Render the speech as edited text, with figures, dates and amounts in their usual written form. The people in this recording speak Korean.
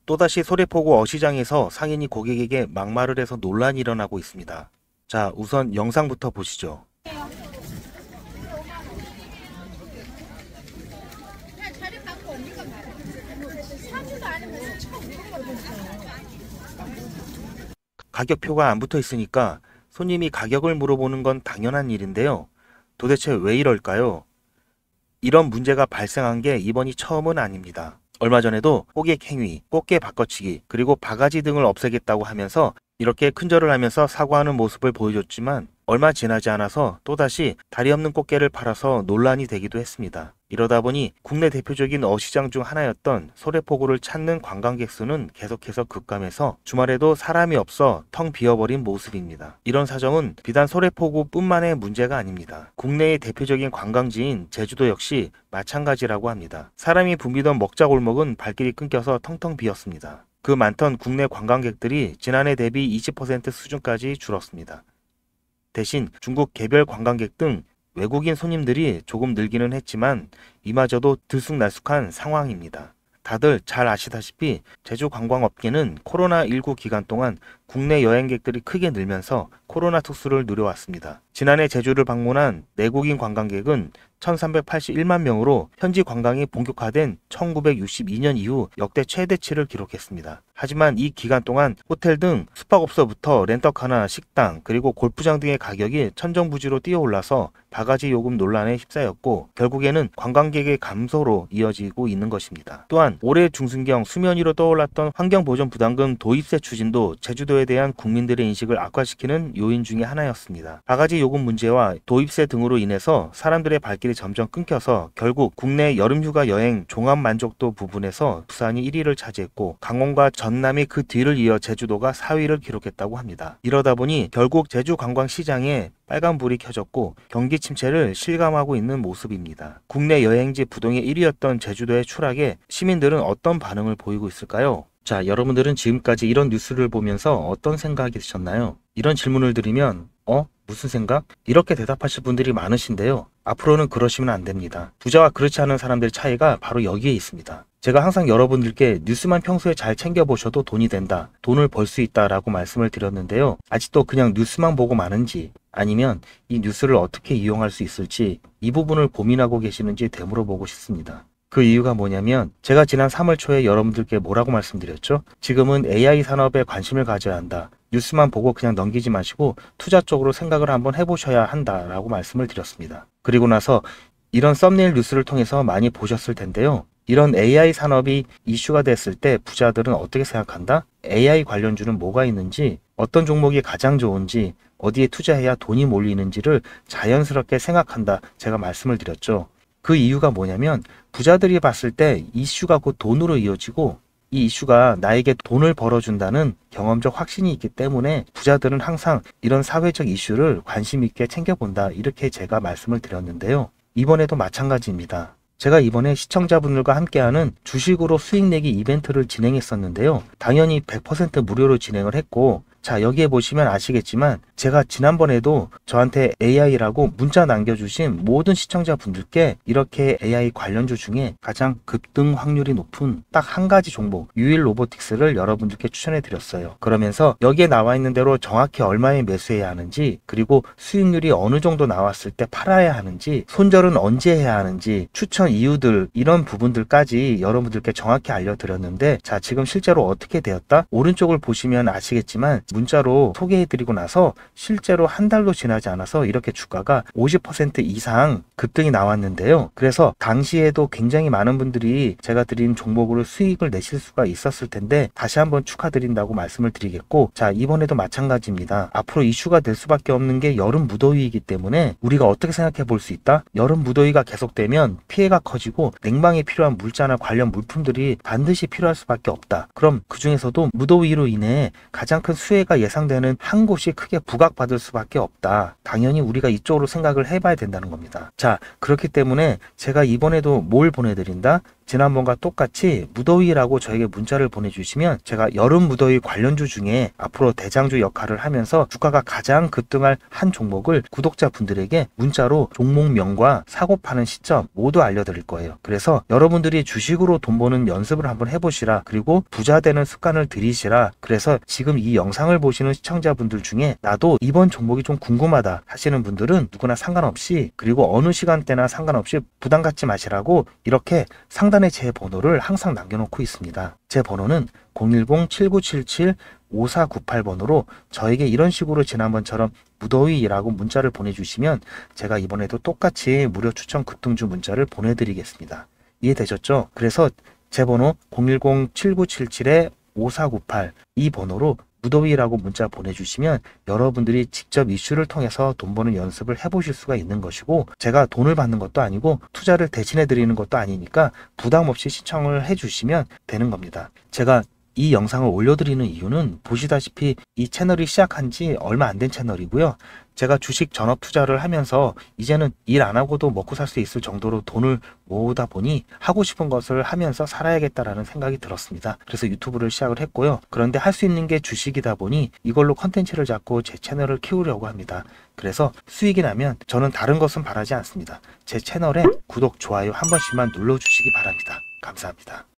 또다시 소래포구 어시장에서 상인이 고객에게 막말을 해서 논란이 일어나고 있습니다. 자, 우선 영상부터 보시죠. 가격표가 안 붙어 있으니까 손님이 가격을 물어보는 건 당연한 일인데요. 도대체 왜 이럴까요? 이런 문제가 발생한 게 이번이 처음은 아닙니다. 얼마 전에도 호객 행위, 꽃게 바꿔치기, 그리고 바가지 등을 없애겠다고 하면서 이렇게 큰절을 하면서 사과하는 모습을 보여줬지만 얼마 지나지 않아서 또다시 다리 없는 꽃게를 팔아서 논란이 되기도 했습니다. 이러다 보니 국내 대표적인 어시장 중 하나였던 소래포구를 찾는 관광객 수는 계속해서 급감해서 주말에도 사람이 없어 텅 비어버린 모습입니다. 이런 사정은 비단 소래포구뿐만의 문제가 아닙니다. 국내의 대표적인 관광지인 제주도 역시 마찬가지라고 합니다. 사람이 붐비던 먹자골목은 발길이 끊겨서 텅텅 비었습니다. 그 많던 국내 관광객들이 지난해 대비 20% 수준까지 줄었습니다. 대신 중국 개별 관광객 등 외국인 손님들이 조금 늘기는 했지만 이마저도 들쑥날쑥한 상황입니다. 다들 잘 아시다시피 제주 관광업계는 코로나19 기간 동안 국내 여행객들이 크게 늘면서 코로나 특수를 누려왔습니다. 지난해 제주를 방문한 내국인 관광객은 1381만 명으로 현지 관광이 본격화된 1962년 이후 역대 최대치를 기록했습니다. 하지만 이 기간 동안 호텔 등 숙박업소부터 렌터카나 식당 그리고 골프장 등의 가격이 천정부지로 뛰어올라서 바가지 요금 논란에 휩싸였고 결국에는 관광객의 감소로 이어지고 있는 것입니다. 또한 올해 중순경 수면 위로 떠올랐던 환경보전부담금 도입세 추진도 제주도에 대한 국민들의 인식을 악화시키는 요인 중에 하나였습니다. 바가지 요금 문제와 도입세 등으로 인해서 사람들의 발길이 점점 끊겨서 결국 국내 여름휴가 여행 종합 만족도 부분에서 부산이 1위를 차지했고 강원과 전남이 그 뒤를 이어 제주도가 4위를 기록했다고 합니다. 이러다 보니 결국 제주 관광시장에 빨간불이 켜졌고 경기 침체를 실감하고 있는 모습입니다. 국내 여행지 부동의 1위였던 제주도의 추락에 시민들은 어떤 반응을 보이고 있을까요? 자, 여러분들은 지금까지 이런 뉴스를 보면서 어떤 생각이 드셨나요? 이런 질문을 드리면 무슨 생각? 이렇게 대답하실 분들이 많으신데요. 앞으로는 그러시면 안 됩니다. 부자와 그렇지 않은 사람들의 차이가 바로 여기에 있습니다. 제가 항상 여러분들께 뉴스만 평소에 잘 챙겨보셔도 돈이 된다, 돈을 벌 수 있다 라고 말씀을 드렸는데요. 아직도 그냥 뉴스만 보고 마는지 아니면 이 뉴스를 어떻게 이용할 수 있을지 이 부분을 고민하고 계시는지 되물어보고 싶습니다. 그 이유가 뭐냐면 제가 지난 3월 초에 여러분들께 뭐라고 말씀드렸죠? 지금은 AI 산업에 관심을 가져야 한다. 뉴스만 보고 그냥 넘기지 마시고 투자 쪽으로 생각을 한번 해보셔야 한다라고 말씀을 드렸습니다. 그리고 나서 이런 썸네일 뉴스를 통해서 많이 보셨을 텐데요. 이런 AI 산업이 이슈가 됐을 때 부자들은 어떻게 생각한다? AI 관련주는 뭐가 있는지, 어떤 종목이 가장 좋은지, 어디에 투자해야 돈이 몰리는지를 자연스럽게 생각한다. 제가 말씀을 드렸죠. 그 이유가 뭐냐면 부자들이 봤을 때 이슈가 곧 돈으로 이어지고 이 이슈가 나에게 돈을 벌어준다는 경험적 확신이 있기 때문에 부자들은 항상 이런 사회적 이슈를 관심 있게 챙겨본다. 이렇게 제가 말씀을 드렸는데요. 이번에도 마찬가지입니다. 제가 이번에 시청자분들과 함께하는 주식으로 수익 내기 이벤트를 진행했었는데요. 당연히 100% 무료로 진행을 했고 자, 여기에 보시면 아시겠지만 제가 지난번에도 저한테 AI라고 문자 남겨주신 모든 시청자분들께 이렇게 AI 관련주 중에 가장 급등 확률이 높은 딱 한 가지 종목 유일 로보틱스를 여러분들께 추천해 드렸어요. 그러면서 여기에 나와 있는 대로 정확히 얼마에 매수해야 하는지, 그리고 수익률이 어느 정도 나왔을 때 팔아야 하는지, 손절은 언제 해야 하는지, 추천 이유들, 이런 부분들까지 여러분들께 정확히 알려드렸는데 자, 지금 실제로 어떻게 되었다? 오른쪽을 보시면 아시겠지만 문자로 소개해드리고 나서 실제로 한 달도 지나지 않아서 이렇게 주가가 50% 이상 급등이 나왔는데요. 그래서 당시에도 굉장히 많은 분들이 제가 드린 종목으로 수익을 내실 수가 있었을 텐데 다시 한번 축하드린다고 말씀을 드리겠고, 자, 이번에도 마찬가지입니다. 앞으로 이슈가 될 수밖에 없는 게 여름 무더위이기 때문에 우리가 어떻게 생각해 볼 수 있다? 여름 무더위가 계속되면 피해가 커지고 냉방에 필요한 물자나 관련 물품들이 반드시 필요할 수밖에 없다. 그럼 그 중에서도 무더위로 인해 가장 큰 수혜가 예상되는 한 곳이 크게 부각받을 수밖에 없다. 당연히 우리가 이쪽으로 생각을 해봐야 된다는 겁니다. 자, 그렇기 때문에 제가 이번에도 뭘 보내드린다? 지난번과 똑같이 무더위라고 저에게 문자를 보내주시면 제가 여름 무더위 관련주 중에 앞으로 대장주 역할을 하면서 주가가 가장 급등할 한 종목을 구독자분들에게 문자로 종목명과 사고 파는 시점 모두 알려드릴 거예요. 그래서 여러분들이 주식으로 돈 버는 연습을 한번 해보시라, 그리고 부자 되는 습관을 들이시라. 그래서 지금 이 영상을 보시는 시청자분들 중에 나도 이번 종목이 좀 궁금하다 하시는 분들은 누구나 상관없이, 그리고 어느 시간대나 상관없이 부담 갖지 마시라고 이렇게 상단에 제 번호를 항상 남겨놓고 있습니다. 제 번호는 010-7977-5498번으로 저에게 이런 식으로 지난번처럼 무더위라고 문자를 보내주시면 제가 이번에도 똑같이 무료 추천 급등주 문자를 보내드리겠습니다. 이해되셨죠? 그래서 제 번호 010-7977-5498 이 번호로 무더위라고 문자 보내주시면 여러분들이 직접 이슈를 통해서 돈 버는 연습을 해보실 수가 있는 것이고, 제가 돈을 받는 것도 아니고 투자를 대신해 드리는 것도 아니니까 부담 없이 시청을 해주시면 되는 겁니다. 제가 이 영상을 올려드리는 이유는 보시다시피 이 채널이 시작한 지 얼마 안 된 채널이고요. 제가 주식 전업 투자를 하면서 이제는 일 안 하고도 먹고 살 수 있을 정도로 돈을 모으다 보니 하고 싶은 것을 하면서 살아야겠다라는 생각이 들었습니다. 그래서 유튜브를 시작을 했고요. 그런데 할 수 있는 게 주식이다 보니 이걸로 컨텐츠를 잡고 제 채널을 키우려고 합니다. 그래서 수익이 나면 저는 다른 것은 바라지 않습니다. 제 채널에 구독, 좋아요 한 번씩만 눌러주시기 바랍니다. 감사합니다.